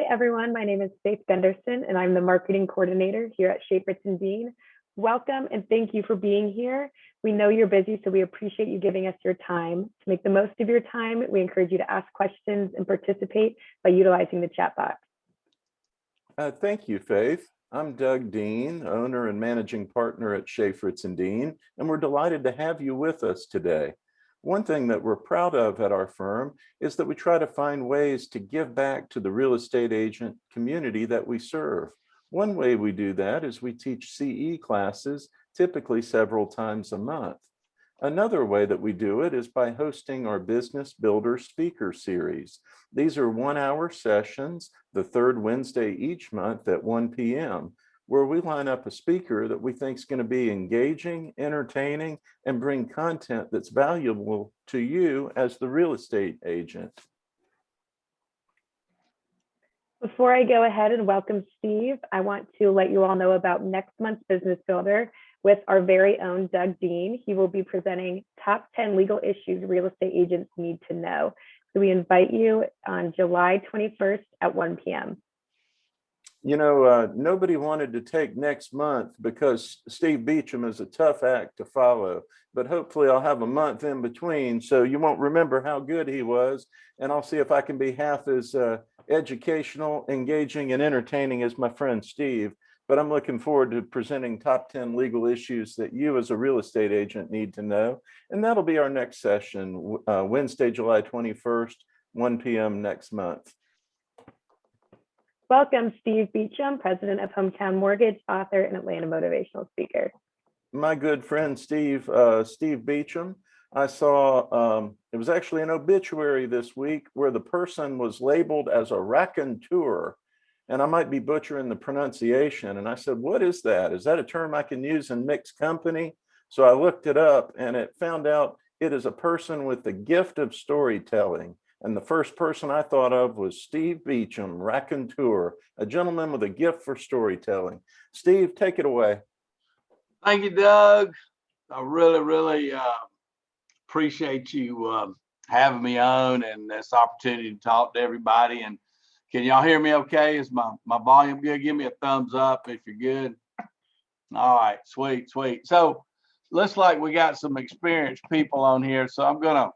everyone. My name is Faith Gunderson, and I'm the marketing coordinator here at Schaefer Dean. Welcome and thank you for being here. We know you're busy, so we appreciate you giving us your time. To make the most of your time, we encourage you to ask questions and participate by utilizing the chat box. Thank you, Faith. I'm Doug Dean, owner and managing partner at Schaefer Dean, and we're delighted to have you with us today. One thing that we're proud of at our firm is that we try to find ways to give back to the real estate agent community that we serve. One way we do that is we teach CE classes, typically several times a month. Another way that we do it is by hosting our Business Builder Speaker Series. These are 1-hour sessions, the third Wednesday each month at 1 p.m., where we line up a speaker that we think is going to be engaging, entertaining, and bring content that's valuable to you as the real estate agent. Before I go ahead and welcome Steve, I want to let you all know about next month's Business Builder with our very own Doug Dean. He will be presenting top 10 legal issues real estate agents need to know. So we invite you on July 21st at 1 p.m. You know, nobody wanted to take next month because Steve Beecham is a tough act to follow, but hopefully I'll have a month in between so you won't remember how good he was, and I'll see if I can be half as educational, engaging, and entertaining as my friend Steve. But I'm looking forward to presenting top 10 legal issues that you as a real estate agent need to know, and that'll be our next session, Wednesday, July 21st, 1 p.m. next month. Welcome, Steve Beecham, president of Hometown Mortgage, author, and Atlanta motivational speaker. My good friend, Steve Beecham. I saw, it was actually an obituary this week where the person was labeled as a raconteur, and I might be butchering the pronunciation. And I said, what is that? Is that a term I can use in mixed company? So I looked it up and it found out it is a person with the gift of storytelling. And the first person I thought of was Steve Beecham, raconteur, a gentleman with a gift for storytelling. Steve, take it away. Thank you, Doug. I really appreciate you having me on and this opportunity to talk to everybody. And can y'all hear me okay? Is my volume good? Give me a thumbs up if you're good. All right, sweet. So looks like we got some experienced people on here. So I'm going to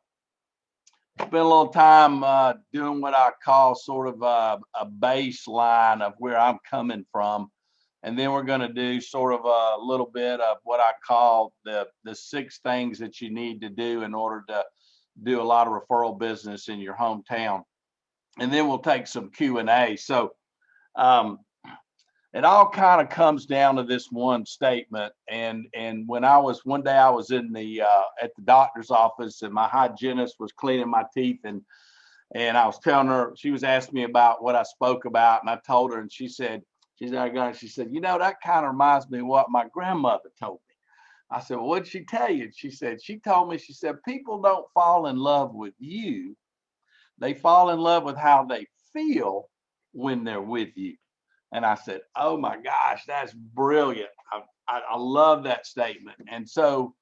spend a little time doing what I call sort of a baseline of where I'm coming from. And then we're going to do sort of a little bit of what I call the 6 things that you need to do in order to do a lot of referral business in your hometown. And then we'll take some Q&A. So it all kind of comes down to this one statement. And when one day I was in the at the doctor's office and my hygienist was cleaning my teeth and I was telling her, she was asking me about what I spoke about, and I told her, and she said, you know, that kind of reminds me of what my grandmother told me. I said, well, what did she tell you? She said, people don't fall in love with you. They fall in love with how they feel when they're with you. And I said, oh my gosh, that's brilliant. I love that statement. And so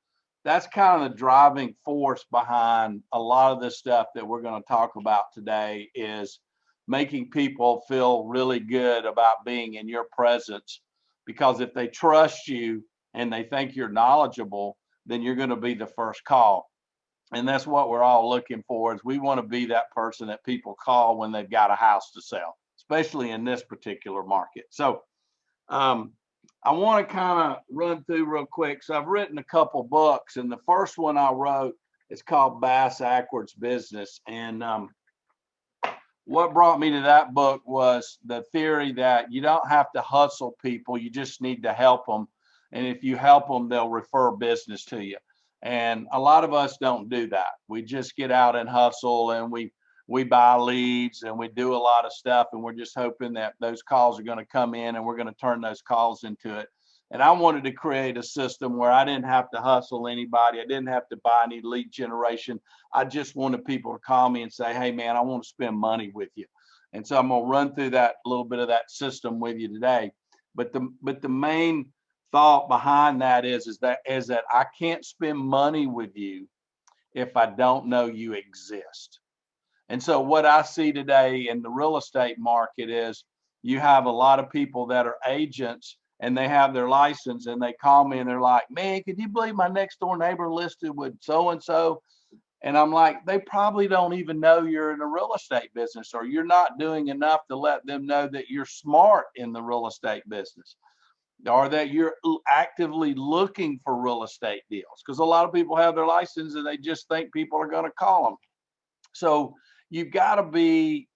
that's kind of the driving force behind a lot of this stuff that we're going to talk about today, is making people feel really good about being in your presence, because if they trust you and they think you're knowledgeable, then you're going to be the first call. And that's what we're all looking for, is we want to be that person that people call when they've got a house to sell, especially in this particular market. So I want to kind of run through real quick. So I've written a couple books, and the first one I wrote is called Bass Ackwards Business. And what brought me to that book was the theory that you don't have to hustle people. You just need to help them. And if you help them, they'll refer business to you. And a lot of us don't do that. We just get out and hustle, and we buy leads, and we do a lot of stuff, and we're just hoping that those calls are going to come in and we're going to turn those calls into it. And I wanted to create a system where I didn't have to hustle anybody. I didn't have to buy any lead generation. I just wanted people to call me and say, hey man, I want to spend money with you. And so I'm going to run through that little bit of that system with you today. But the main thought behind that is that I can't spend money with you if I don't know you exist. And so what I see today in the real estate market is you have a lot of people that are agents and they have their license and they call me and they're like, man, could you believe my next door neighbor listed with so-and-so? And I'm like, they probably don't even know you're in the real estate business, or you're not doing enough to let them know that you're smart in the real estate business, or that you're actively looking for real estate deals. Because a lot of people have their license and they just think people are going to call them. So you've got to be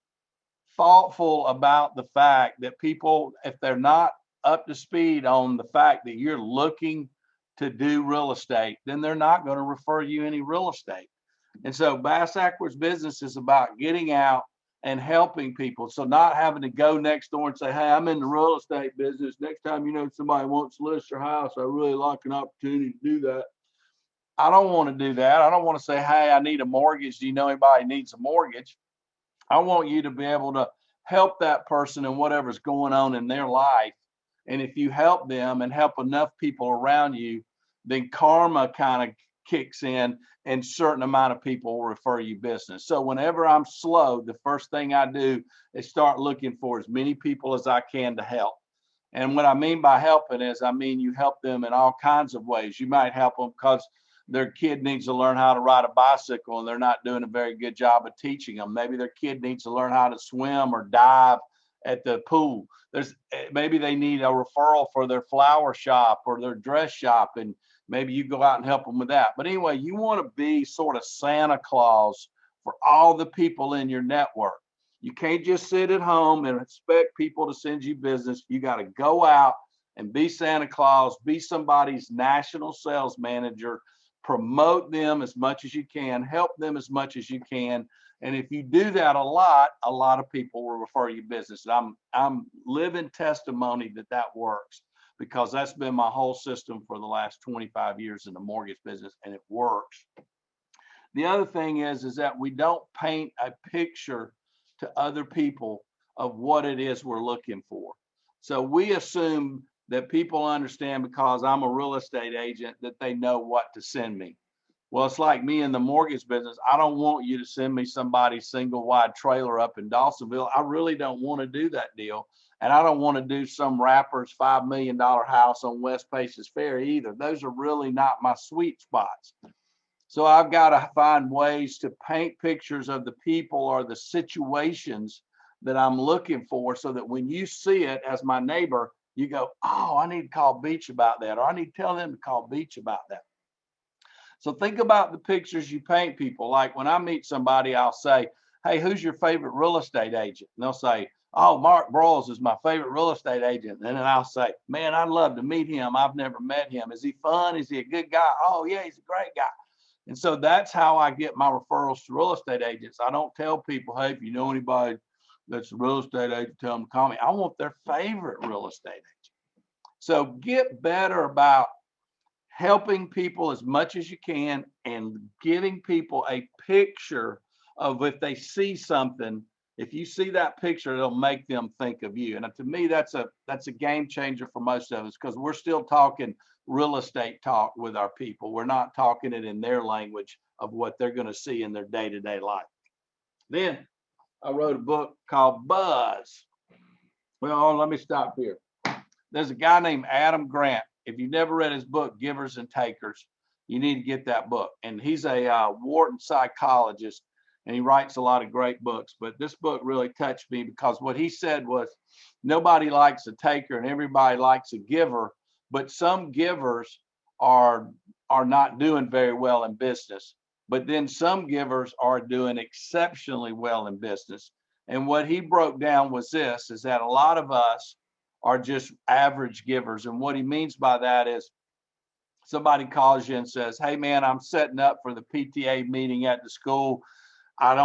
thoughtful about the fact that people, if they're not up to speed on the fact that you're looking to do real estate, then they're not going to refer you any real estate. And so Bass Ackwards Business is about getting out and helping people. So not having to go next door and say, hey, I'm in the real estate business. Next time, somebody wants to list your house, I really like an opportunity to do that. I don't want to do that. I don't want to say, hey, I need a mortgage. Do you know anybody needs a mortgage? I want you to be able to help that person in whatever's going on in their life. And if you help them and help enough people around you, then karma kind of kicks in and a certain amount of people will refer you business. So whenever I'm slow, the first thing I do is start looking for as many people as I can to help. And what I mean by helping is, I mean, you help them in all kinds of ways. You might help them because their kid needs to learn how to ride a bicycle and they're not doing a very good job of teaching them. Maybe their kid needs to learn how to swim or dive at the pool. Maybe they need a referral for their flower shop or their dress shop, and maybe you go out and help them with that. But anyway, you want to be sort of Santa Claus for all the people in your network. You can't just sit at home and expect people to send you business. You got to go out and be Santa Claus, be somebody's national sales manager, promote them as much as you can, help them as much as you can. And if you do that a lot of people will refer you business. And I'm living testimony that works, because that's been my whole system for the last 25 years in the mortgage business, and it works. The other thing is that we don't paint a picture to other people of what it is we're looking for. So we assume that people understand, because I'm a real estate agent, that they know what to send me. Well, it's like me in the mortgage business. I don't want you to send me somebody's single wide trailer up in Dawsonville. I really don't want to do that deal. And I don't want to do some rapper's $5 million house on West Paces Ferry either. Those are really not my sweet spots. So I've got to find ways to paint pictures of the people or the situations that I'm looking for, so that when you see it as my neighbor, you go, oh, I need to call Beach about that, or I need to tell them to call Beach about that. So think about the pictures you paint people. Like when I meet somebody, I'll say, hey, who's your favorite real estate agent? And they'll say, oh, Mark Broyles is my favorite real estate agent. And then I'll say, man, I'd love to meet him. I've never met him. Is he fun? Is he a good guy? Oh, yeah, he's a great guy. And so that's how I get my referrals to real estate agents. I don't tell people, hey, if you know anybody that's a real estate agent, tell them to call me. I want their favorite real estate agent. So get better about helping people as much as you can and giving people a picture of, if they see something, if you see that picture, it'll make them think of you. And to me, that's a game changer for most of us, because we're still talking real estate talk with our people. We're not talking it in their language of what they're going to see in their day-to-day life. Then I wrote a book called Buzz. Well, let me stop here. There's a guy named Adam Grant. If you've never read his book, Givers and Takers, you need to get that book. And he's a Wharton psychologist, and he writes a lot of great books. But this book really touched me, because what he said was, nobody likes a taker and everybody likes a giver, but some givers are not doing very well in business. But then some givers are doing exceptionally well in business. And what he broke down was this, is that a lot of us are just average givers. And what he means by that is, somebody calls you and says, hey man, I'm setting up for the PTA meeting at the school. A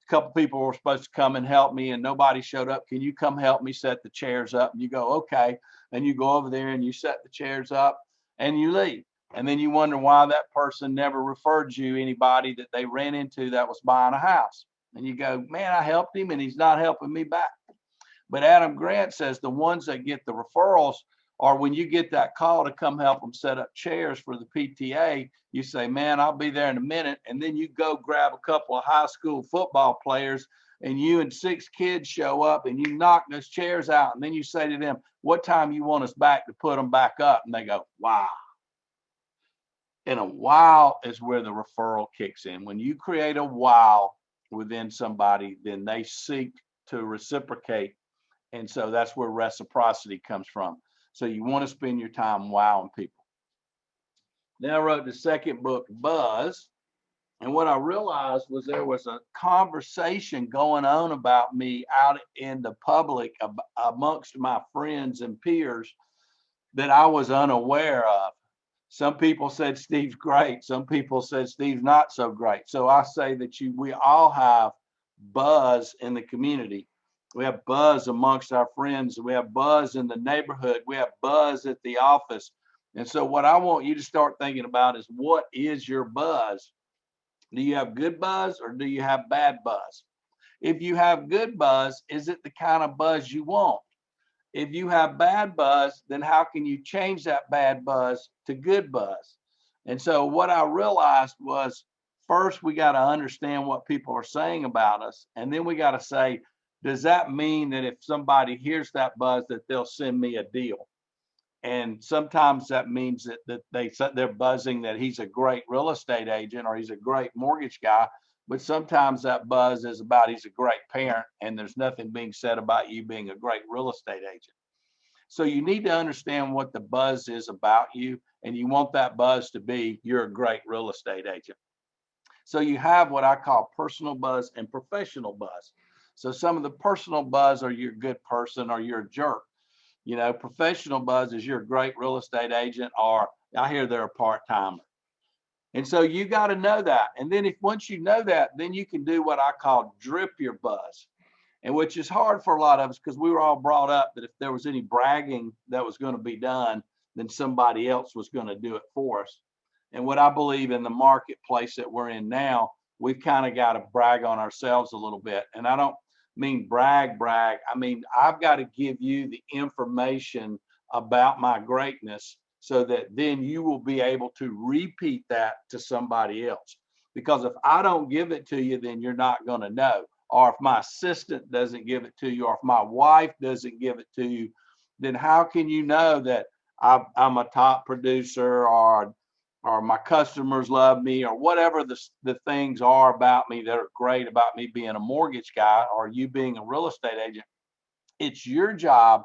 couple people were supposed to come and help me and nobody showed up. Can you come help me set the chairs up? And you go, okay. And you go over there and you set the chairs up and you leave. And then you wonder why that person never referred you anybody that they ran into that was buying a house. And you go, man, I helped him and he's not helping me back. But Adam Grant says the ones that get the referrals Or when you get that call to come help them set up chairs for the PTA, you say, man, I'll be there in a minute. And then you go grab a couple of high school football players and you and 6 kids show up and you knock those chairs out. And then you say to them, what time you want us back to put them back up? And they go, wow. And a wow is where the referral kicks in. When you create a wow within somebody, then they seek to reciprocate. And so that's where reciprocity comes from. So you want to spend your time wowing people. Then I wrote the second book, Buzz. And what I realized was there was a conversation going on about me out in the public amongst my friends and peers that I was unaware of. Some people said Steve's great. Some people said Steve's not so great. So I say that we all have buzz in the community. We have buzz amongst our friends. We have buzz in the neighborhood. We have buzz at the office. And so what I want you to start thinking about is, what is your buzz? Do you have good buzz or do you have bad buzz? If you have good buzz, is it the kind of buzz you want? If you have bad buzz, then how can you change that bad buzz to good buzz? And so what I realized was, first, we got to understand what people are saying about us. And then we got to say, does that mean that if somebody hears that buzz, that they'll send me a deal? And sometimes that means that they're buzzing that he's a great real estate agent or he's a great mortgage guy. But sometimes that buzz is about he's a great parent, and there's nothing being said about you being a great real estate agent. So you need to understand what the buzz is about you, and you want that buzz to be you're a great real estate agent. So you have what I call personal buzz and professional buzz. So some of the personal buzz are you're a good person or you're a jerk. You know, professional buzz is you're a great real estate agent, or I hear they're a part-timer. And so you got to know that. And then once you know that, then you can do what I call drip your buzz. And which is hard for a lot of us because we were all brought up that if there was any bragging that was going to be done, then somebody else was going to do it for us. And what I believe in the marketplace that we're in now, we've kind of got to brag on ourselves a little bit. And I don't mean brag. I mean, I've got to give you the information about my greatness so that then you will be able to repeat that to somebody else. Because if I don't give it to you, then you're not going to know. Or if my assistant doesn't give it to you, or if my wife doesn't give it to you, then how can you know that I'm a top producer, or my customers love me, or whatever the things are about me that are great about me being a mortgage guy or you being a real estate agent? It's your job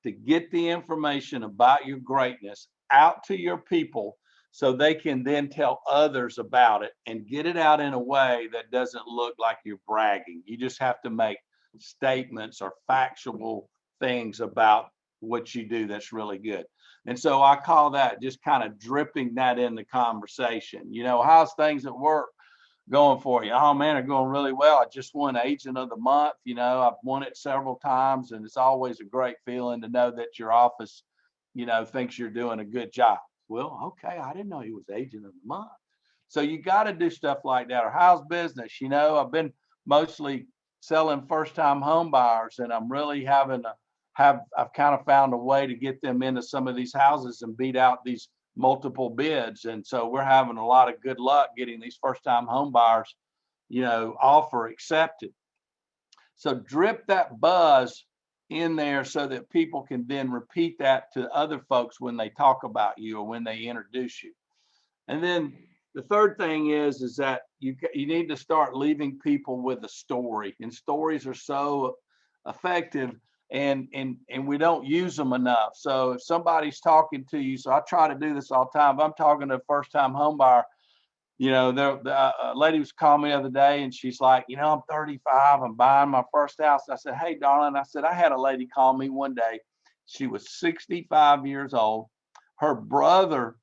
to get the information about your greatness out to your people so they can then tell others about it and get it out in a way that doesn't look like you're bragging. You just have to make statements or factual things about what you do that's really good. And so I call that just kind of dripping that in the conversation. You know, how's things at work going for you? Oh man, they're going really well. I just won Agent of the Month. You know, I've won it several times, and it's always a great feeling to know that your office, you know, thinks you're doing a good job. Well, okay, I didn't know he was Agent of the Month. So you got to do stuff like that. Or how's business? You know, I've been mostly selling first-time home buyers, and I'm really I've kind of found a way to get them into some of these houses and beat out these multiple bids. And so we're having a lot of good luck getting these first-time home buyers, you know, offer accepted. So drip that buzz in there so that people can then repeat that to other folks when they talk about you or when they introduce you. And then the third thing is that you need to start leaving people with a story, and stories are so effective, and we don't use them enough. So if somebody's talking to you, so I try to do this all the time. If I'm talking to a first-time home buyer, you know, a lady was calling me the other day, and she's like, you know, I'm 35, I'm buying my first house. I said, hey, darling, I said, I had a lady call me one day. She was 65 years old. Her brother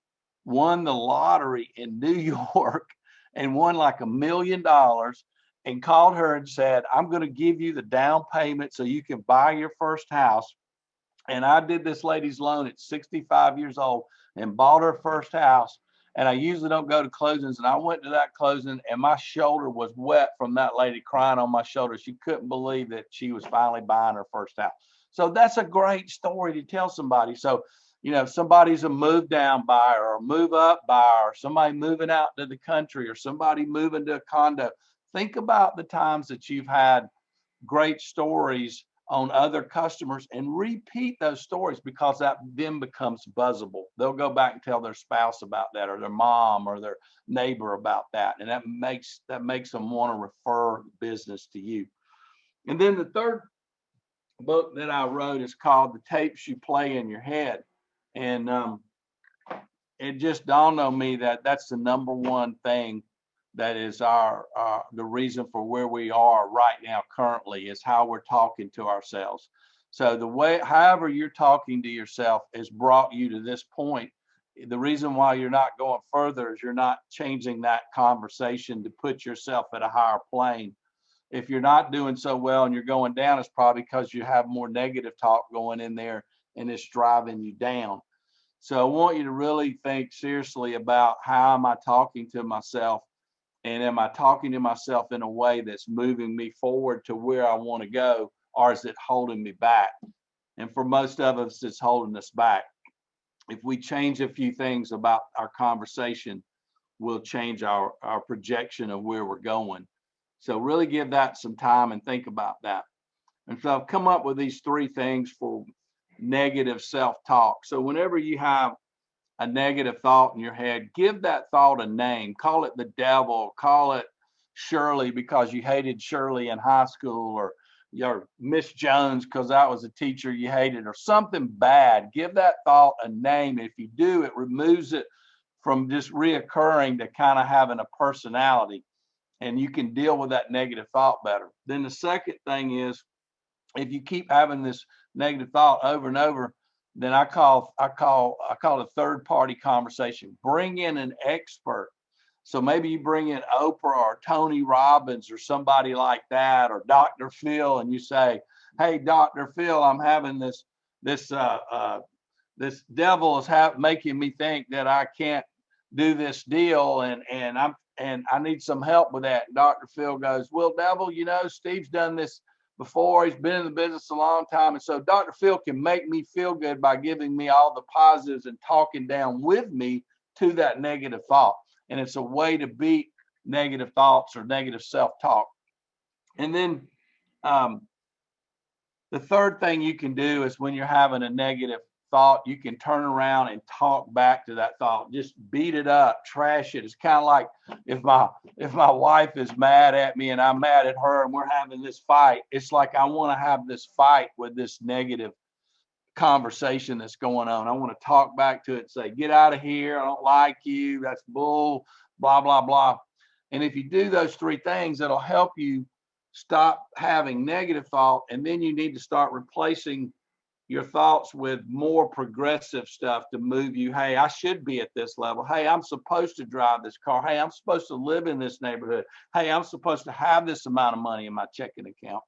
won the lottery in New York and won like $1 million, and called her and said, I'm going to give you the down payment so you can buy your first house. And I did this lady's loan at 65 years old and bought her first house. And I usually don't go to closings. And I went to that closing, and my shoulder was wet from that lady crying on my shoulder. She couldn't believe that she was finally buying her first house. So that's a great story to tell somebody. So, if somebody's a move down buyer or a move up buyer, or somebody moving out to the country or somebody moving to a condo, think about the times that you've had great stories on other customers and repeat those stories, because that then becomes buzzable. They'll go back and tell their spouse about that, or their mom or their neighbor about that. And that makes them want to refer business to you. And then the third book that I wrote is called The Tapes You Play in Your Head. And it just dawned on me that that's the number one thing that is the reason for where we are right now currently, is how we're talking to ourselves. So however you're talking to yourself has brought you to this point. The reason why you're not going further is you're not changing that conversation to put yourself at a higher plane. If you're not doing so well and you're going down, it's probably because you have more negative talk going in there and it's driving you down. So I want you to really think seriously about, how am I talking to myself? And am I talking to myself in a way that's moving me forward to where I want to go, or is it holding me back? And for most of us, it's holding us back. If we change a few things about our conversation, we'll change our projection of where we're going. So really give that some time and think about that. And so I've come up with these 3 things for negative self-talk. So whenever you have a negative thought in your head, give that thought a name. Call it the devil, call it Shirley because you hated Shirley in high school, or your Miss Jones because that was a teacher you hated, or something bad. Give that thought a name. If you do, it removes it from just reoccurring to kind of having a personality, and you can deal with that negative thought better. Then the second thing is, if you keep having this negative thought over and over, then I call a third party conversation. Bring in an expert. So maybe you bring in Oprah or Tony Robbins or somebody like that, or Dr. Phil, and you say, "Hey, Dr. Phil, I'm having this devil is making me think that I can't do this deal, and I need some help with that." And Dr. Phil goes, "Well, devil, Steve's done this before. He's been in the business a long time. And so Dr. Phil can make me feel good by giving me all the positives and talking down with me to that negative thought." And it's a way to beat negative thoughts or negative self-talk. And then the third thing you can do is, when you're having a negative thought, you can turn around and talk back to that thought. Just beat it up, trash it. It's kind of like if my wife is mad at me and I'm mad at her and we're having this fight. It's like I want to have this fight with this negative conversation that's going on. I want to talk back to it and say, "Get out of here. I don't like you. That's bull, blah, blah, blah." And if you do those 3 things, it'll help you stop having negative thought. And then you need to start replacing your thoughts with more progressive stuff to move you. Hey, I should be at this level. Hey, I'm supposed to drive this car. Hey, I'm supposed to live in this neighborhood. Hey, I'm supposed to have this amount of money in my checking account.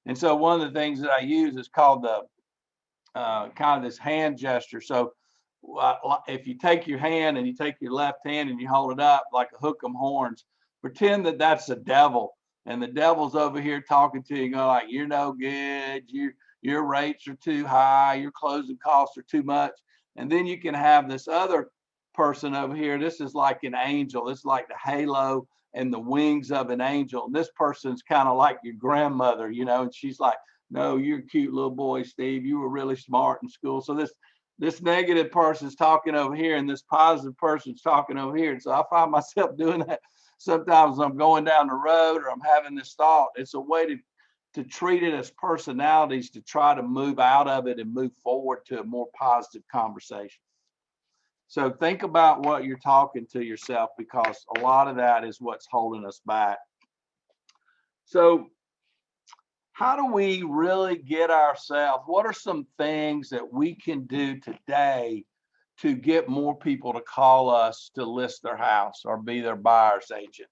And so one of the things that I use is called the kind of this hand gesture. So if you take your hand and you take your left hand and you hold it up like a hook 'em horns, pretend that that's the devil, and the devil's over here talking to you, going like, "You're no good. Your rates are too high. Your closing costs are too much." And then you can have this other person over here. This is like an angel. This is like the halo and the wings of an angel. And this person's kind of like your grandmother, and she's like, "No, you're a cute little boy, Steve. You were really smart in school." So this negative person's talking over here and this positive person's talking over here. And so I find myself doing that sometimes when I'm going down the road or I'm having this thought. It's a way to treat it as personalities, to try to move out of it and move forward to a more positive conversation. So think about what you're talking to yourself, because a lot of that is what's holding us back. So how do we really get ourselves? What are some things that we can do today to get more people to call us to list their house or be their buyer's agent?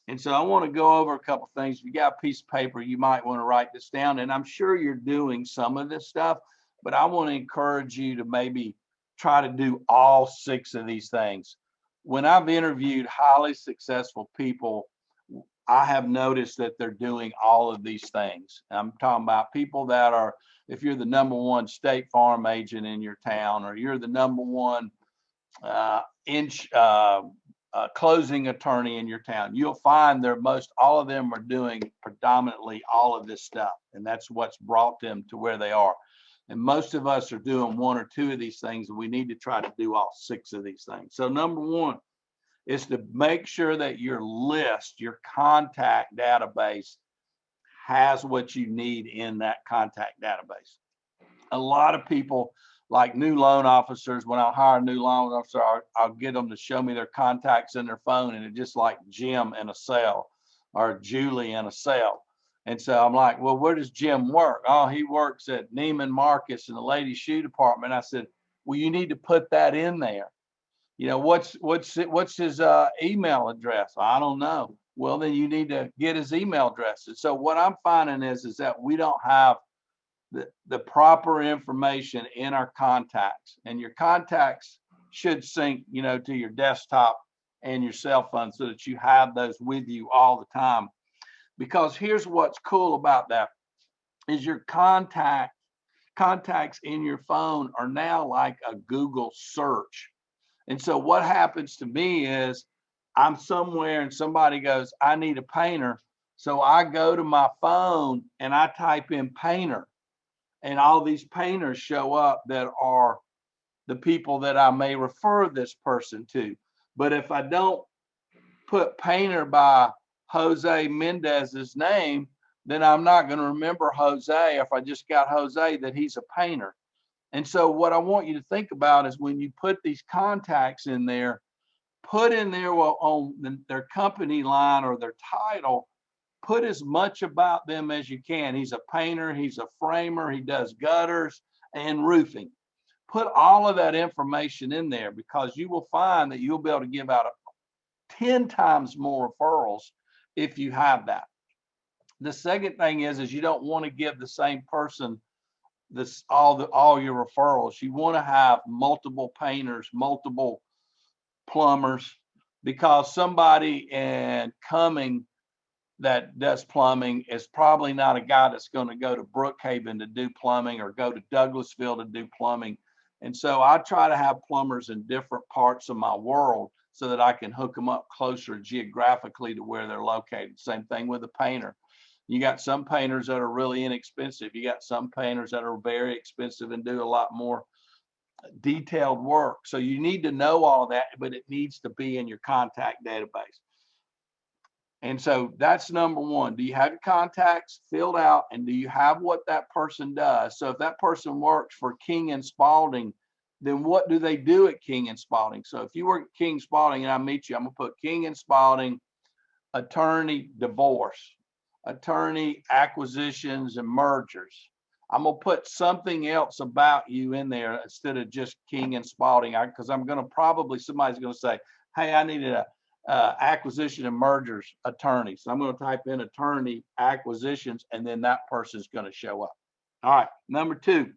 And so I want to go over a couple of things. If you got a piece of paper, you might want to write this down. And I'm sure you're doing some of this stuff, but I want to encourage you to maybe try to do all 6 of these things. When I've interviewed highly successful people, I have noticed that they're doing all of these things. I'm talking about people that are if you're the number one State Farm agent in your town, or you're the number one closing attorney in your town, you'll find all of them are doing predominantly all of this stuff. And that's what's brought them to where they are. And most of us are doing one or two of these things, and we need to try to do all 6 of these things. So number one is to make sure that your list, your contact database, has what you need in that contact database. A lot of people, like new loan officers, when I hire a new loan officer, I'll get them to show me their contacts in their phone, and it's just like Jim in a cell or Julie in a cell. And so I'm like, well, where does Jim work? Oh, he works at Neiman Marcus in the ladies' shoe department. I said, well, you need to put that in there. You know, what's his email address? I don't know. Well, then you need to get his email address. And so what I'm finding is that we don't have the proper information in our contacts, and your contacts should sync, you know, to your desktop and your cell phone so that you have those with you all the time. Because here's what's cool about that is your contacts in your phone are now like a Google search. And so what happens to me is I'm somewhere and somebody goes, I need a painter. So I go to my phone and I type in painter, and all these painters show up that are the people that I may refer this person to. But if I don't put painter by Jose Mendez's name, then I'm not going to remember Jose. If I just got Jose, that he's a painter. And so what I want you to think about is when you put these contacts in there, put in there on their company line or their title, put as much about them as you can. He's a painter, he's a framer, he does gutters and roofing. Put all of that information in there, because you will find that you'll be able to give out 10 times more referrals if you have that. The second thing is you don't want to give the same person all your referrals. You want to have multiple painters, multiple plumbers, because somebody in Cumming that does plumbing is probably not a guy that's going to go to Brookhaven to do plumbing or go to Douglasville to do plumbing. And so I try to have plumbers in different parts of my world so that I can hook them up closer geographically to where they're located. Same thing with a painter. You got some painters that are really inexpensive. You got some painters that are very expensive and do a lot more detailed work. So you need to know all that, but it needs to be in your contact database. And so that's number one. Do you have your contacts filled out, and do you have what that person does? So if that person works for King and Spalding, then what do they do at King and Spalding? So if you work at King Spalding and I meet you, I'm going to put King and Spalding, attorney divorce, attorney acquisitions and mergers. I'm going to put something else about you in there instead of just King and Spalding, because I'm going to somebody's going to say, hey, I needed a acquisition and mergers attorney. So I'm going to type in attorney acquisitions, and then that person's going to show up. All right. Number 2,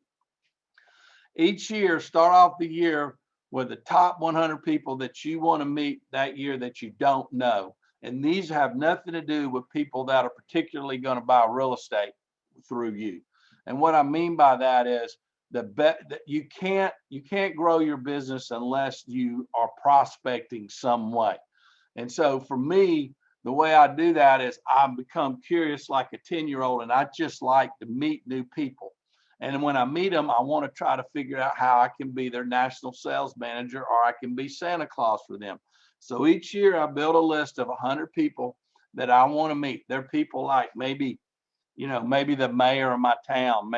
each year, start off the year with the top 100 people that you want to meet that year that you don't know. And these have nothing to do with people that are particularly going to buy real estate through you. And what I mean by that is that you can't grow your business unless you are prospecting some way. And so for me, the way I do that is I become curious like a 10-year-old, and I just like to meet new people. And when I meet them, I want to try to figure out how I can be their national sales manager, or I can be Santa Claus for them. So each year I build a list of 100 people that I want to meet. They're people like maybe the mayor of my town,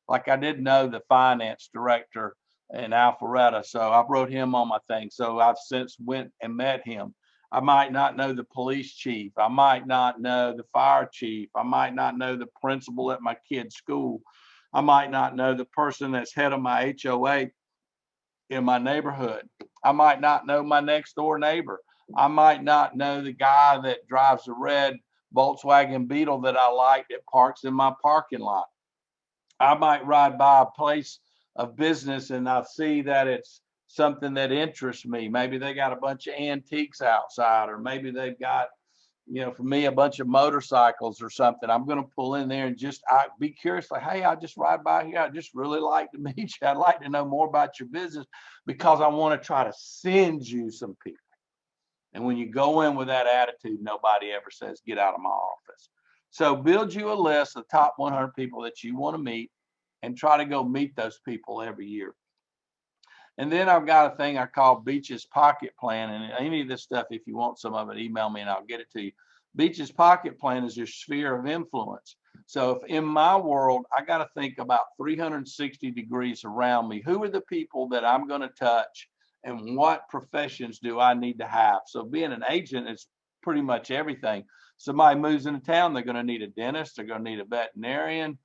like I didn't know the finance director in Alpharetta, so I wrote him on my thing. So I've since went and met him. I might not know the police chief. I might not know the fire chief. I might not know the principal at my kid's school. I might not know the person that's head of my HOA in my neighborhood. I might not know my next door neighbor. I might not know the guy that drives a red Volkswagen Beetle that I like that parks in my parking lot. I might ride by a place of business and I see that it's something that interests me. Maybe they got a bunch of antiques outside, or maybe they've got for me, a bunch of motorcycles or something, I'm going to pull in there and just be curious, like, hey, I just ride by here. I just really like to meet you. I'd like to know more about your business because I want to try to send you some people. And when you go in with that attitude, nobody ever says, get out of my office. So build you a list of the top 100 people that you want to meet and try to go meet those people every year. And then I've got a thing I call Beech's Pocket Plan. And any of this stuff, if you want some of it, email me and I'll get it to you. Beech's Pocket Plan is your sphere of influence. So if in my world, I got to think about 360 degrees around me, who are the people that I'm going to touch and what professions do I need to have? So being an agent is pretty much everything. Somebody moves into town, they're going to need a dentist, they're going to need a veterinarian.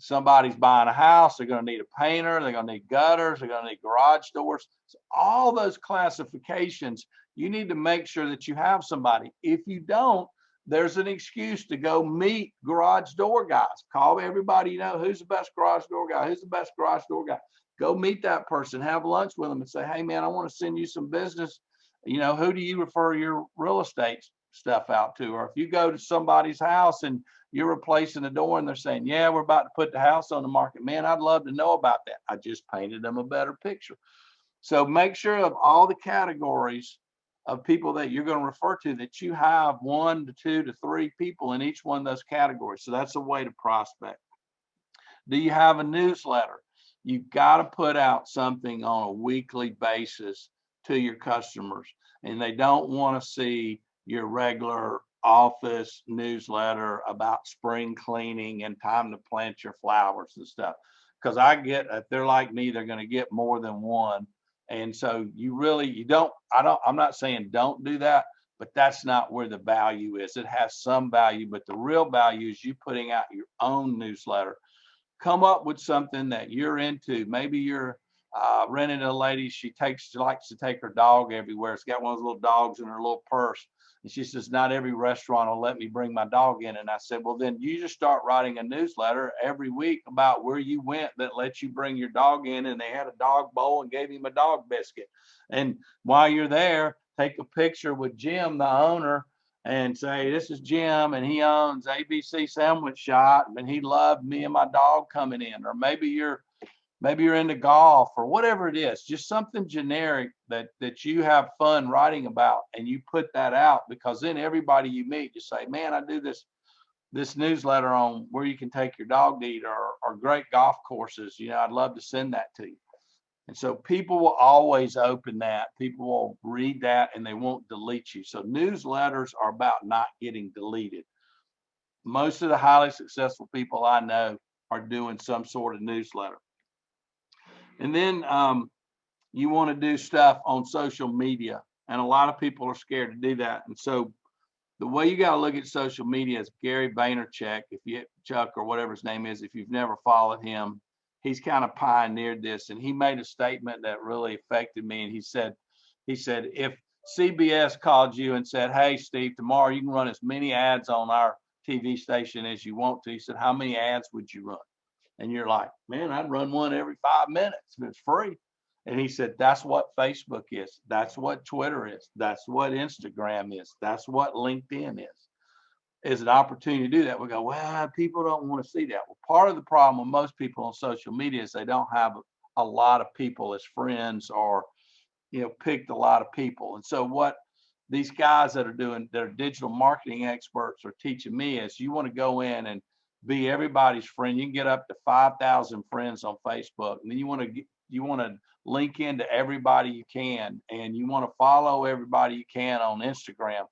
Somebody's buying a house, they're going to need a painter, they're going to need gutters, they're going to need garage doors. So all those classifications, you need to make sure that you have somebody. If you don't, there's an excuse to go meet garage door guys. Call everybody, who's the best garage door guy, who's the best garage door guy. Go meet that person, have lunch with them and say, hey man, I want to send you some business. Who do you refer your real estate stuff out to? Or if you go to somebody's house and you're replacing the door and they're saying, yeah, we're about to put the house on the market, man, I'd love to know about that. I just painted them a better picture. So make sure of all the categories of people that you're going to refer to that you have 1 to 2 to 3 people in each one of those categories. So that's a way to prospect. Do you have a newsletter? You've got to put out something on a weekly basis to your customers, and they don't want to see your regular office newsletter about spring cleaning and time to plant your flowers and stuff. Because if they're like me, they're going to get more than one. And so I'm not saying don't do that, but that's not where the value is. It has some value, but the real value is you putting out your own newsletter. Come up with something that you're into. Maybe you're renting a lady. She likes to take her dog everywhere. It's got one of those little dogs in her little purse. And she says, not every restaurant will let me bring my dog in. And I said, well, then you just start writing a newsletter every week about where you went that lets you bring your dog in. And they had a dog bowl and gave him a dog biscuit. And while you're there, take a picture with Jim, the owner, and say, this is Jim, and he owns ABC Sandwich Shop, and he loved me and my dog coming in. Or maybe you're into golf or whatever it is, just something generic that you have fun writing about, and you put that out, because then everybody you meet just say, man, I do this newsletter on where you can take your dog to eat or great golf courses. I'd love to send that to you. And so people will always open that. People will read that and they won't delete you. So newsletters are about not getting deleted. Most of the highly successful people I know are doing some sort of newsletter. And then you want to do stuff on social media. And a lot of people are scared to do that. And so the way you got to look at social media is Gary Vaynerchuk, Chuck or whatever his name is, if you've never followed him, he's kind of pioneered this. And he made a statement that really affected me. And he said, if CBS called you and said, hey, Steve, tomorrow you can run as many ads on our TV station as you want to. He said, how many ads would you run? And you're like, man, I'd run one every 5 minutes if it's free. And he said, that's what Facebook is. That's what Twitter is. That's what Instagram is. That's what LinkedIn is an opportunity to do that. We go, well, people don't want to see that. Well, part of the problem with most people on social media is they don't have a lot of people as friends or, picked a lot of people. And so what these guys that are digital marketing experts are teaching me is you want to go in and be everybody's friend. You can get up to 5,000 friends on Facebook, and then you want to link into everybody you can, and you want to follow everybody you can on Instagram,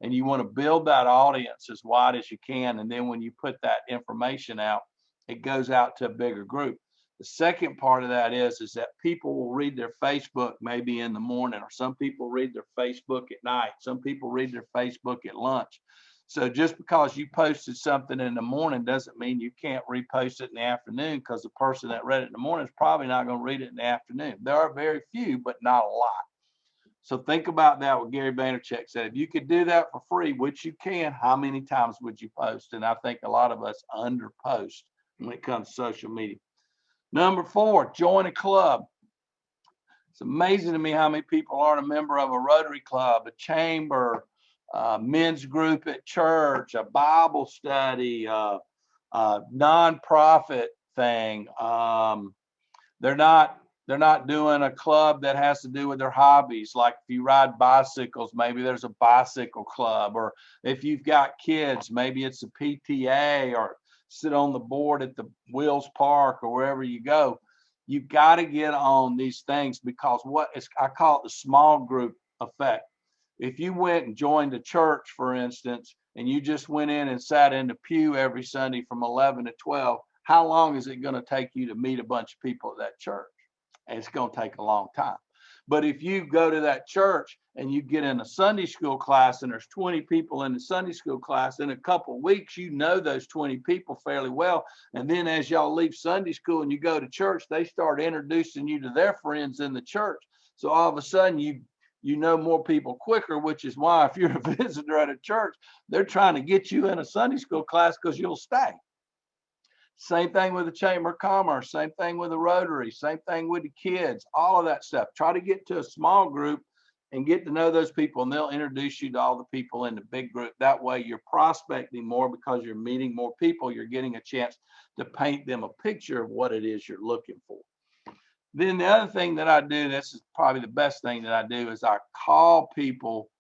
and you want to build that audience as wide as you can. And then when you put that information out, it goes out to a bigger group. The second part of that is that people will read their Facebook maybe in the morning, or some people read their Facebook at night. Some people read their Facebook at lunch. So just because you posted something in the morning doesn't mean you can't repost it in the afternoon, because the person that read it in the morning is probably not going to read it in the afternoon. There are very few, but not a lot. So think about that. What Gary Vaynerchuk said, if you could do that for free, which you can, how many times would you post? And I think a lot of us underpost when it comes to social media. Number 4, join a club. It's amazing to me how many people aren't a member of a Rotary Club, a chamber, men's group at church, a Bible study, nonprofit thing. They're not doing a club that has to do with their hobbies. Like if you ride bicycles, maybe there's a bicycle club, or if you've got kids, maybe it's a PTA, or sit on the board at the Wills Park or wherever you go. You've got to get on these things, because I call it the small group effect. If you went and joined a church, for instance, and you just went in and sat in the pew every Sunday from 11 to 12, how long is it going to take you to meet a bunch of people at that church? And it's going to take a long time. But if you go to that church and you get in a Sunday school class and there's 20 people in the Sunday school class, in a couple of weeks, you know those 20 people fairly well. And then as y'all leave Sunday school and you go to church, they start introducing you to their friends in the church. So all of a sudden you know more people quicker, which is why if you're a visitor at a church, they're trying to get you in a Sunday school class because you'll stay. Same thing with the Chamber of Commerce, same thing with the Rotary, same thing with the kids, all of that stuff. Try to get to a small group and get to know those people, and they'll introduce you to all the people in the big group. That way you're prospecting more because you're meeting more people. You're getting a chance to paint them a picture of what it is you're looking for. Then the other thing that I do, this is probably the best thing that I do, is I call people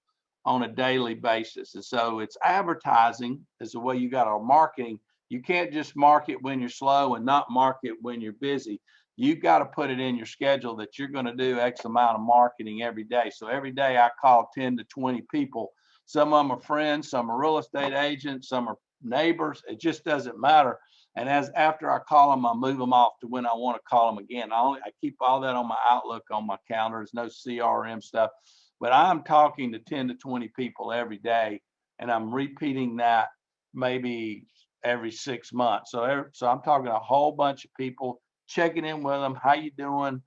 on a daily basis. And so it's advertising is the way you got our marketing. You can't just market when you're slow and not market when you're busy. You've got to put it in your schedule that you're going to do X amount of marketing every day. So every day I call 10 to 20 people. Some of them are friends, some are real estate agents, some are neighbors. It just doesn't matter. And after I call them, I move them off to when I want to call them again. I keep all that on my Outlook, on my calendar. There's no CRM stuff. But I'm talking to 10 to 20 people every day, and I'm repeating that maybe every 6 months. So I'm talking a whole bunch of people, checking in with them. How you doing?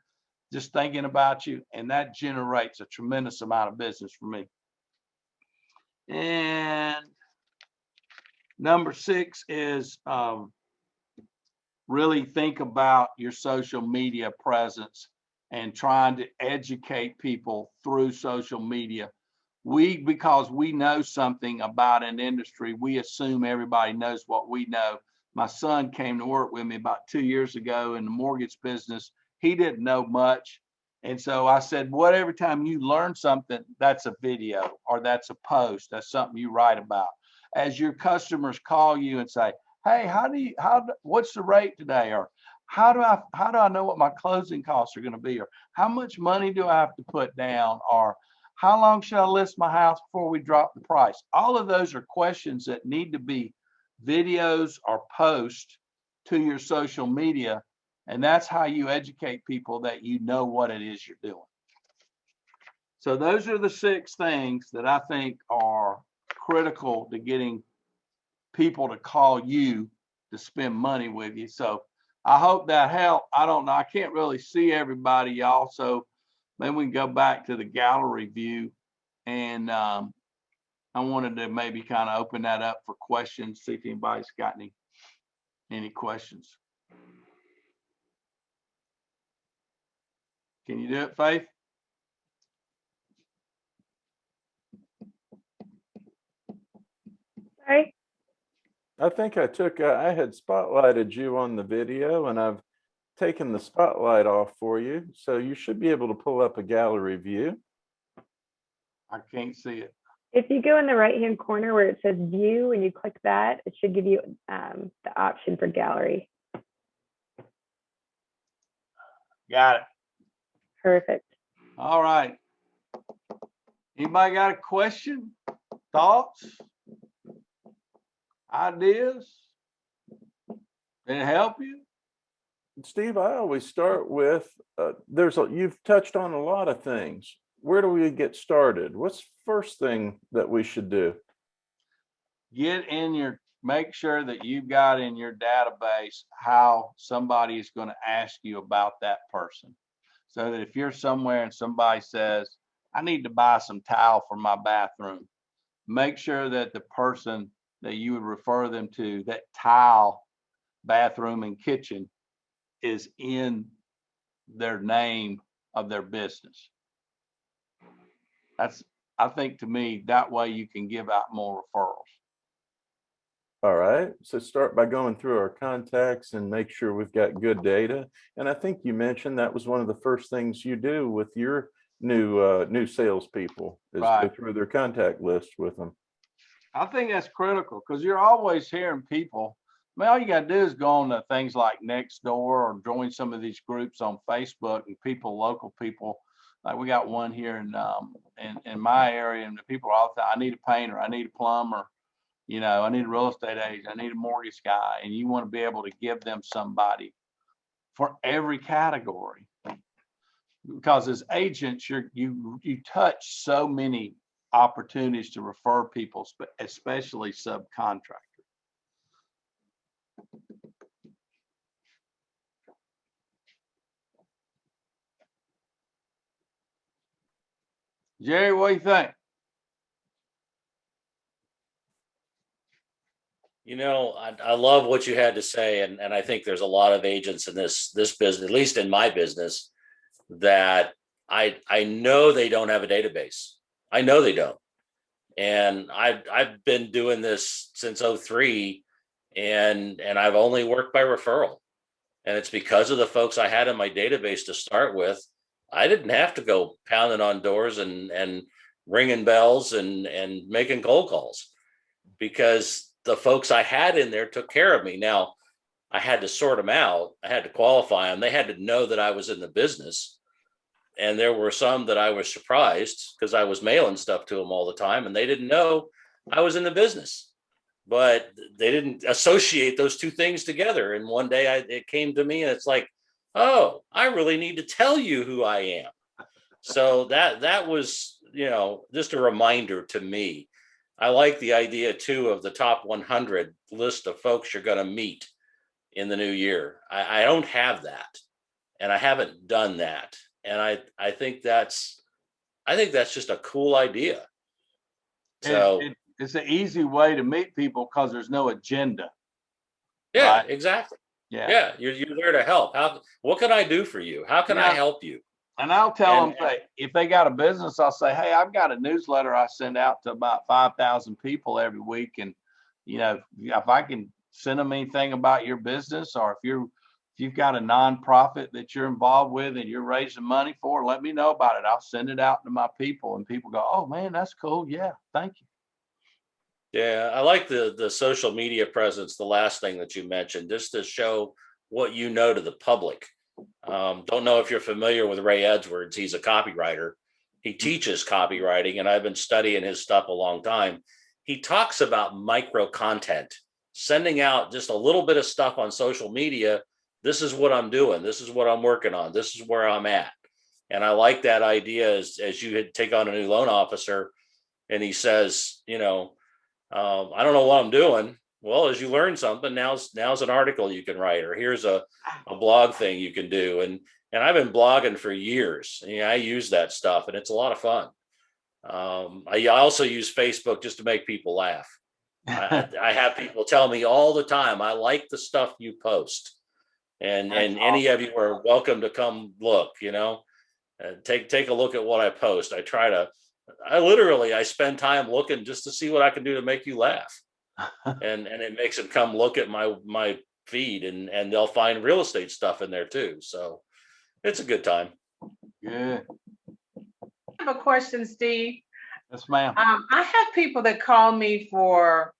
Just thinking about you. And that generates a tremendous amount of business for me. And number 6 is really think about your social media presence and trying to educate people through social media. Because we know something about an industry, we assume everybody knows what we know. My son came to work with me about 2 years ago in the mortgage business. He didn't know much. And so I said, every time you learn something, that's a video or that's a post, that's something you write about. As your customers call you and say, hey, what's the rate today? Or how do I know what my closing costs are going to be? Or how much money do I have to put down? Or how long should I list my house before we drop the price? All of those are questions that need to be videos or posts to your social media. And that's how you educate people that you know what it is you're doing. So those are the 6 things that I think are critical to getting people to call you to spend money with you. So I hope that helped. I don't know. I can't really see everybody, y'all. So maybe we can go back to the gallery view. And I wanted to maybe kind of open that up for questions, see if anybody's got any questions. Can you do it, Faith? Sorry. I think I had spotlighted you on the video, and I've taken the spotlight off for you. So you should be able to pull up a gallery view. I can't see it. If you go in the right-hand corner where it says view and you click that, it should give you the option for gallery. Got it. Perfect. All right. Anybody got a question, thoughts, ideas? Did it help you? Steve, I always start with, you've touched on a lot of things. Where do we get started? What's the first thing that we should do? Make sure that you've got in your database how somebody is going to ask you about that person. So that if you're somewhere and somebody says, I need to buy some tile for my bathroom, make sure that the person that you would refer them to, that tile, bathroom, and kitchen is in their name of their business. I think to me, that way you can give out more referrals. All right, so start by going through our contacts and make sure we've got good data. And I think you mentioned that was one of the first things you do with your new salespeople is go Right. through their contact list with them. I think that's critical because you're always hearing people. I mean, all you got to do is go on to things like Nextdoor or join some of these groups on Facebook, and people, local people, like we got one here in my area, and the people are all the time, I need a painter, I need a plumber, you know, I need a real estate agent, I need a mortgage guy, and you want to be able to give them somebody for every category. Because as agents, you touch so many opportunities to refer people, especially subcontractors. Jerry, what do you think? You know, I love what you had to say, and I think there's a lot of agents in this business, at least in my business, that I know they don't have a database. I know they don't, and I've been doing this since '03, and I've only worked by referral, and it's because of the folks I had in my database to start with. I didn't have to go pounding on doors and ringing bells and making cold calls because the folks I had in there took care of me. Now, I had to sort them out. I had to qualify them. They had to know that I was in the business. And there were some that I was surprised because I was mailing stuff to them all the time and they didn't know I was in the business. But they didn't associate those two things together. And one day it came to me and it's like, oh, I really need to tell you who I am. So that was, you know, just a reminder to me. I like the idea too of the top 100 list of folks you're going to meet in the new year. I don't have that, and I haven't done that, and I think that's just a cool idea. So It's an easy way to meet people because there's no agenda. yeah, Right? exactly. Yeah. Yeah, you're there to help. What can I do for you? How can I help you? And I'll tell And- them, if they got a business, I'll say, hey, I've got a newsletter I send out to about 5,000 people every week. And, you know, if I can send them anything about your business, or if you've got a nonprofit that you're involved with and you're raising money for, let me know about it. I'll send it out to my people, and people go, oh man, that's cool. Yeah, thank you. Yeah, I like the social media presence, the last thing that you mentioned, just to show what you know to the public. Don't know if you're familiar with Ray Edwards. He's a copywriter. He teaches copywriting, and I've been studying his stuff a long time. He talks about micro content, sending out just a little bit of stuff on social media. This is what I'm doing. This is what I'm working on. This is where I'm at. And I like that idea as you take on a new loan officer and he says, you know, I don't know what I'm doing. Well, as you learn something, now's an article you can write, or here's a blog thing you can do. And I've been blogging for years. I use that stuff and it's a lot of fun. I also use Facebook just to make people laugh. I have people tell me all the time, I like the stuff you post. And any of you are welcome to come look, take a look at what I post. I spend time looking just to see what I can do to make you laugh. and it makes them come look at my feed, and they'll find real estate stuff in there too. So it's a good time. Good. I have a question, Steve. Yes, ma'am. I have people that call me for,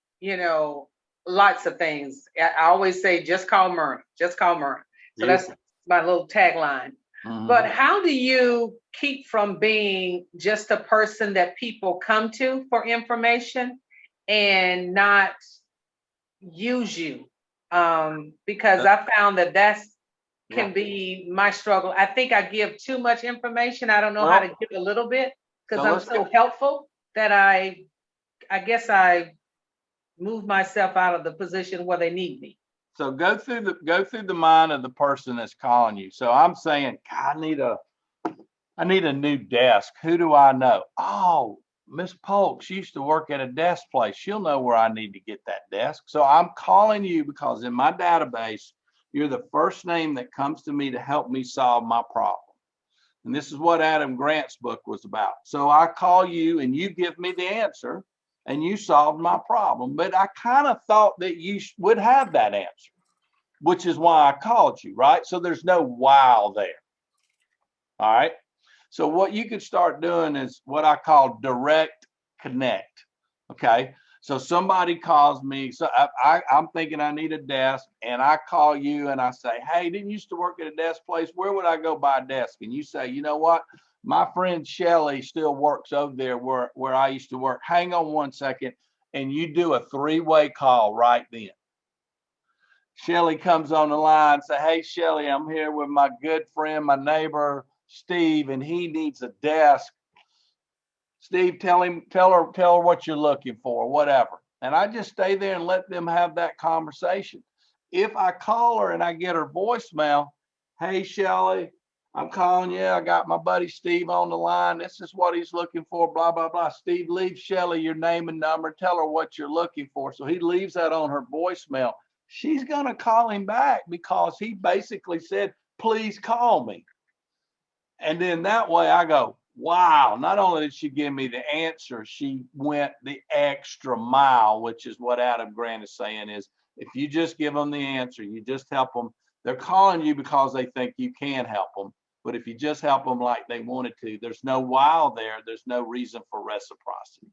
lots of things. I always say, just call Myrna, just call Myrna. So that's my little tagline. Mhm. But how do you keep from being just a person that people come to for information and not use you? Because I found that can be my struggle. I think I give too much information. I don't know how to give a little bit because I'm so helpful that I guess I move myself out of the position where they need me. So go through the mind of the person that's calling you. So I'm saying, God, I need a new desk. Who do I know? Oh, Miss Polk, she used to work at a desk place. She'll know where I need to get that desk. So I'm calling you because in my database, you're the first name that comes to me to help me solve my problem. And this is what Adam Grant's book was about. So I call you and you give me the answer and you solved my problem. But I kind of thought that you would have that answer, which is why I called you, right? So there's no wow there. All right. So what you could start doing is what I call direct connect. Okay. So somebody calls me. So I'm thinking I need a desk, and I call you and I say, hey, didn't you used to work at a desk place? Where would I go buy a desk? And you say, you know what? My friend Shelly still works over there where I used to work. Hang on one second. And you do a 3-way call right then. Shelly comes on the line, say, hey, Shelly, I'm here with my good friend, my neighbor, Steve, and he needs a desk. Steve, tell her what you're looking for, whatever. And I just stay there and let them have that conversation. If I call her and I get her voicemail, hey, Shelly, I'm calling you. I got my buddy Steve on the line. This is what he's looking for, blah, blah, blah. Steve, leave Shelly your name and number. Tell her what you're looking for. So he leaves that on her voicemail. She's going to call him back because he basically said, please call me. And then that way I go, wow, not only did she give me the answer, she went the extra mile, which is what Adam Grant is saying is if you just give them the answer, you just help them. They're calling you because they think you can help them. But if you just help them like they wanted to, there's no wow there. There's no reason for reciprocity.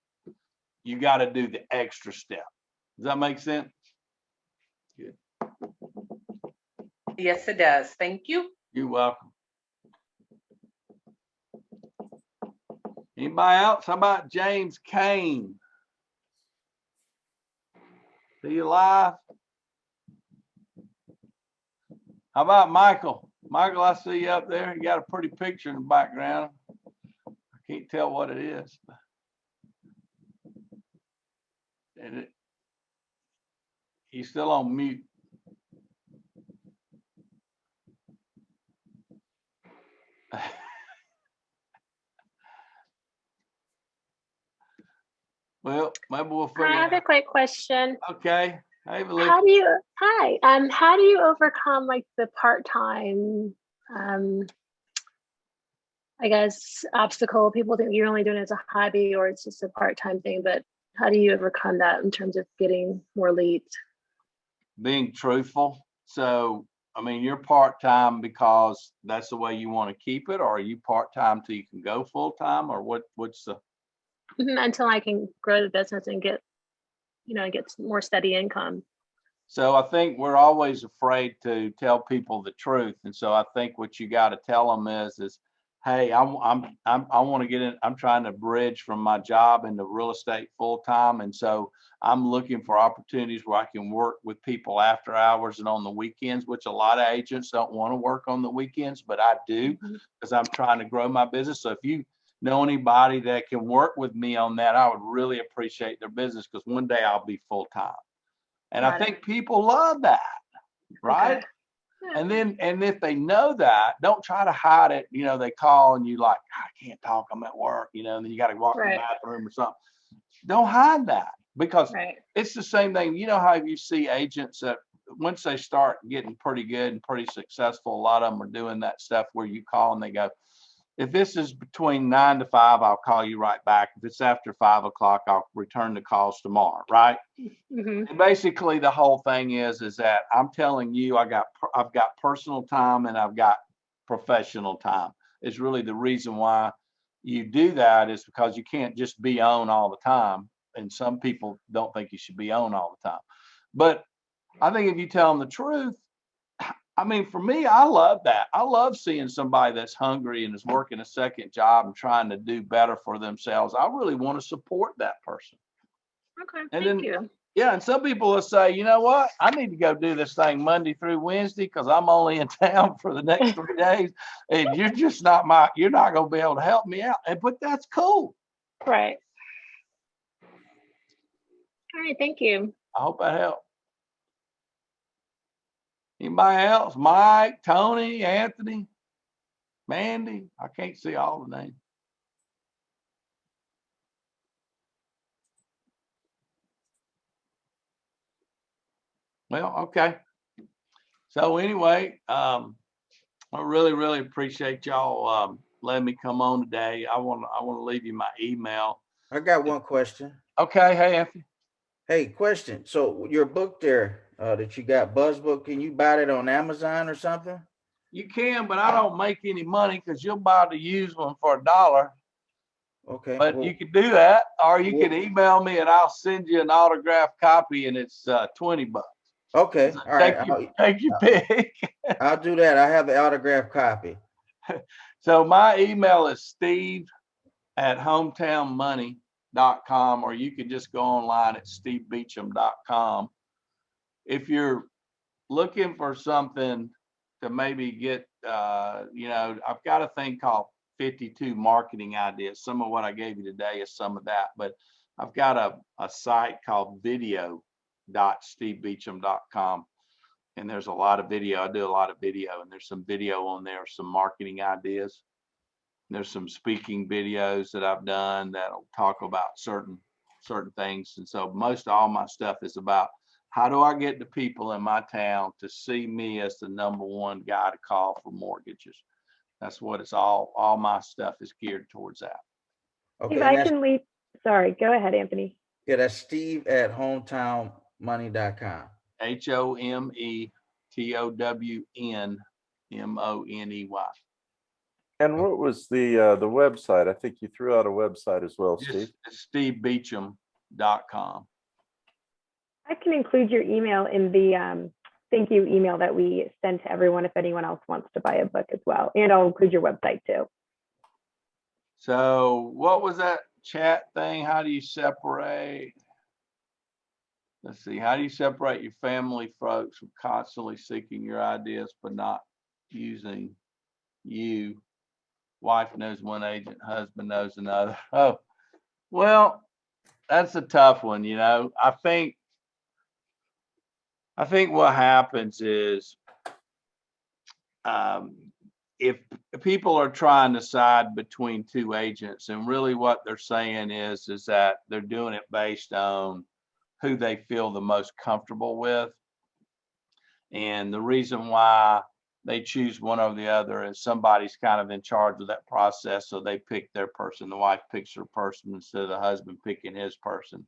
You got to do the extra step. Does that make sense? Good. Yes, it does. Thank you. You're welcome. Anybody else? How about James Kane? See you live? How about Michael? Michael, I see you up there. You got a pretty picture in the background. I can't tell what it is. And he's still on mute. Well, maybe we'll figure I have it a out. quick question. Okay. Hey, How do you, hi, how do you overcome like the part-time, I guess, obstacle? People think you're only doing it as a hobby or it's just a part-time thing, but how do you overcome that in terms of getting more leads? Being truthful. So, I mean, you're part-time because that's the way you want to keep it, or are you part-time till you can go full-time, or what's the? Until I can grow the business and get, get more steady income. So I think we're always afraid to tell people the truth. And so I think what you got to tell them is, hey, I want to get in. I'm trying to bridge from my job into real estate full time. And so I'm looking for opportunities where I can work with people after hours and on the weekends, which a lot of agents don't want to work on the weekends, but I do because I'm trying to grow my business. So if you know anybody that can work with me on that, I would really appreciate their business because one day I'll be full time. And I think people love that, right? Okay. Yeah. And if they know that, don't try to hide it. They call and you like, I can't talk, I'm at work, and then you got to walk to the bathroom or something. Don't hide that because it's the same thing. You know how you see agents that once they start getting pretty good and pretty successful, a lot of them are doing that stuff where you call and they go, if this is between 9 to 5, I'll call you right back. If it's after 5 o'clock, I'll return the calls tomorrow, right? And basically, the whole thing is that I'm telling you, I've got personal time and I've got professional time. It's really the reason why you do that is because you can't just be on all the time. And some people don't think you should be on all the time. But I think if you tell them the truth, I mean, for me, I love that. I love seeing somebody that's hungry and is working a second job and trying to do better for themselves. I really want to support that person. Okay, And thank you. Yeah, and some people will say, you know what? I need to go do this thing Monday through Wednesday because I'm only in town for the next 3 days, and you're not going to be able to help me out. But that's cool. Right. All right, thank you. I hope that helped. Anybody else? Mike, Tony, Anthony, Mandy? I can't see all the names. Well, okay. So anyway, I really, really appreciate y'all letting me come on today. I want to leave you my email. I got one question. Okay. Hey, Anthony. Hey, question. So your book there that you got, Buzzbook, can you buy it on Amazon or something? You can, but I don't make any money because you'll buy the used one for $1. Okay. But well, you can do that, or you well- can email me and I'll send you an autographed copy, and it's $20. Okay. So All right. take your pick. I'll do that. I have the autographed copy. So my email is steve@hometownmoney.com, or you can just go online at stevebeecham.com. If you're looking for something to maybe get, I've got a thing called 52 marketing ideas. Some of what I gave you today is some of that, but I've got a site called video.stevebeecham.com. And there's a lot of video. I do a lot of video, and there's some video on there, some marketing ideas. There's some speaking videos that I've done that'll talk about certain things. And so most all my stuff is about how do I get the people in my town to see me as the #1 guy to call for mortgages. That's what it's all my stuff is geared towards that. Okay. If I can leave, sorry, go ahead, Anthony. Yeah, that's steve@hometownmoney.com. HOMETOWNMONEY. And what was the website? I think you threw out a website as well, Steve. It's stevebeecham.com. I can include your email in the thank you email that we send to everyone if anyone else wants to buy a book as well. And I'll include your website too. So what was that chat thing? How do you separate? Let's see. How do you separate your family folks from constantly seeking your ideas but not using you? Wife knows one agent, husband knows another. Oh, well, that's a tough one. I think what happens is if people are trying to decide between two agents, and really what they're saying is that they're doing it based on who they feel the most comfortable with. And the reason why they choose one over the other is somebody's kind of in charge of that process. So they pick their person. The wife picks her person instead of the husband picking his person.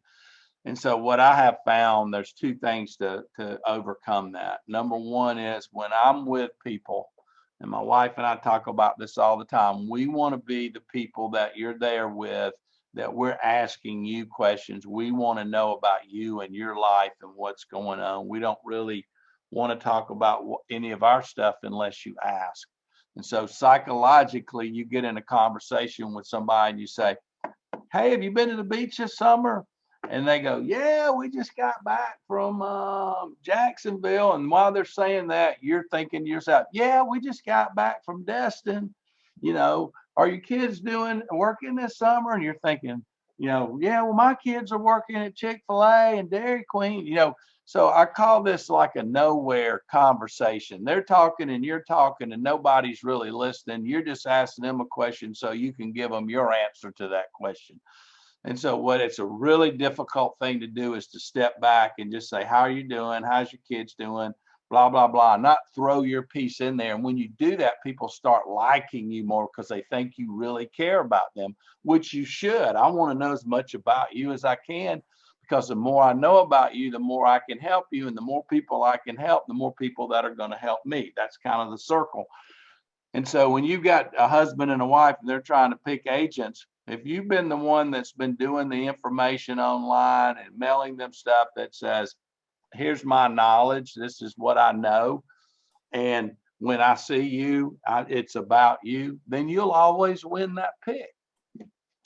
And so what I have found, there's two things to overcome that. Number one is when I'm with people, and my wife and I talk about this all the time, we want to be the people that you're there with, that we're asking you questions. We want to know about you and your life and what's going on. We don't really want to talk about any of our stuff unless you ask. And so psychologically, you get in a conversation with somebody and you say, hey, have you been to the beach this summer? And they go, yeah, we just got back from Jacksonville. And while they're saying that, you're thinking to yourself, yeah, we just got back from Destin. Are your kids working this summer? And you're thinking, yeah, well, my kids are working at Chick-fil-A and Dairy Queen, So I call this like a nowhere conversation. They're talking and you're talking and nobody's really listening. You're just asking them a question so you can give them your answer to that question. And so it's a really difficult thing to do is to step back and just say, how are you doing? How's your kids doing? Blah, blah, blah. Not throw your piece in there. And when you do that, people start liking you more because they think you really care about them, which you should. I want to know as much about you as I can, because the more I know about you, the more I can help you. And the more people I can help, the more people that are going to help me. That's kind of the circle. And so when you've got a husband and a wife and they're trying to pick agents, if you've been the one that's been doing the information online and mailing them stuff that says, here's my knowledge, this is what I know, and when I see you, it's about you, then you'll always win that pick.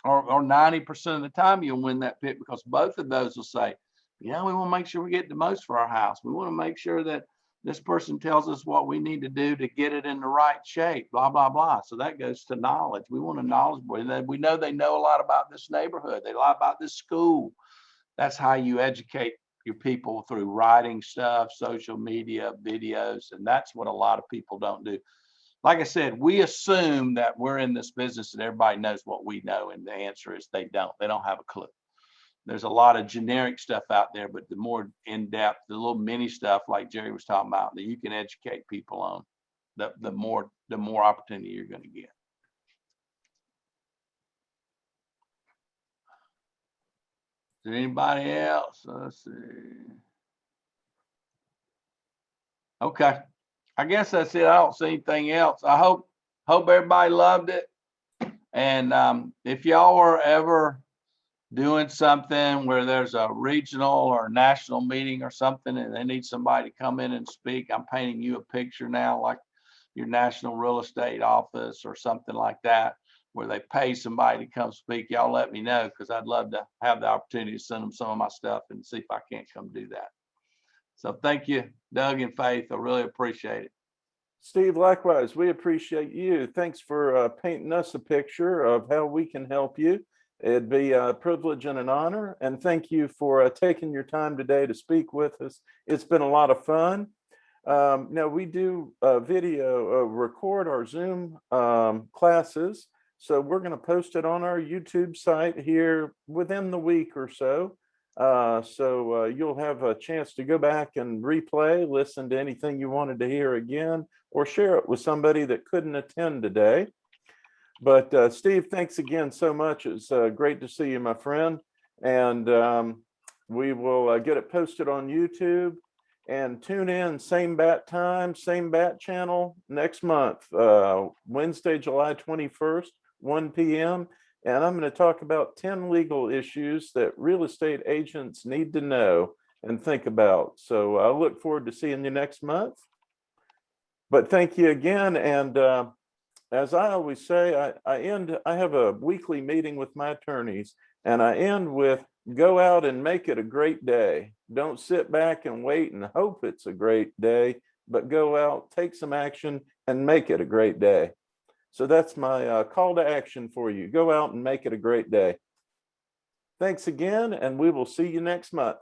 Or 90% of the time you'll win that pick, because both of those will say, we want to make sure we get the most for our house. We want to make sure that this person tells us what we need to do to get it in the right shape, blah, blah, blah. So that goes to knowledge. We want a knowledge boy. We know they know a lot about this neighborhood. They know a lot about this school. That's how you educate your people, through writing stuff, social media, videos. And that's what a lot of people don't do. Like I said, we assume that we're in this business and everybody knows what we know. And the answer is they don't. They don't have a clue. There's a lot of generic stuff out there, but the more in-depth, the little mini stuff like Jerry was talking about that you can educate people on, the more opportunity you're going to get. there anybody else? Let's see. Okay. I guess that's it. I don't see anything else. I hope everybody loved it. And if y'all are ever doing something where there's a regional or national meeting or something and they need somebody to come in and speak, I'm painting you a picture now, like your national real estate office or something like that, where they pay somebody to come speak. Y'all let me know, because I'd love to have the opportunity to send them some of my stuff and see if I can't come do that. So thank you, Doug and Faith. I really appreciate it. Steve, likewise, we appreciate you. Thanks for painting us a picture of how we can help you. It'd be a privilege and an honor. And thank you for taking your time today to speak with us. It's been a lot of fun. Now, we do record our Zoom classes. So we're going to post it on our YouTube site here within the week or so. So you'll have a chance to go back and replay, listen to anything you wanted to hear again, or share it with somebody that couldn't attend today. But Steve, thanks again so much. It's great to see you, my friend. And we will get it posted on YouTube. And tune in, same bat time, same bat channel next month, Wednesday, July 21st, 1 p.m. And I'm going to talk about 10 legal issues that real estate agents need to know and think about. So I look forward to seeing you next month. But thank you again. And as I always say, I have a weekly meeting with my attorneys, and I end with, go out and make it a great day. Don't sit back and wait and hope it's a great day, but go out, take some action, and make it a great day. So that's my call to action for you. Go out and make it a great day. Thanks again, and we will see you next month.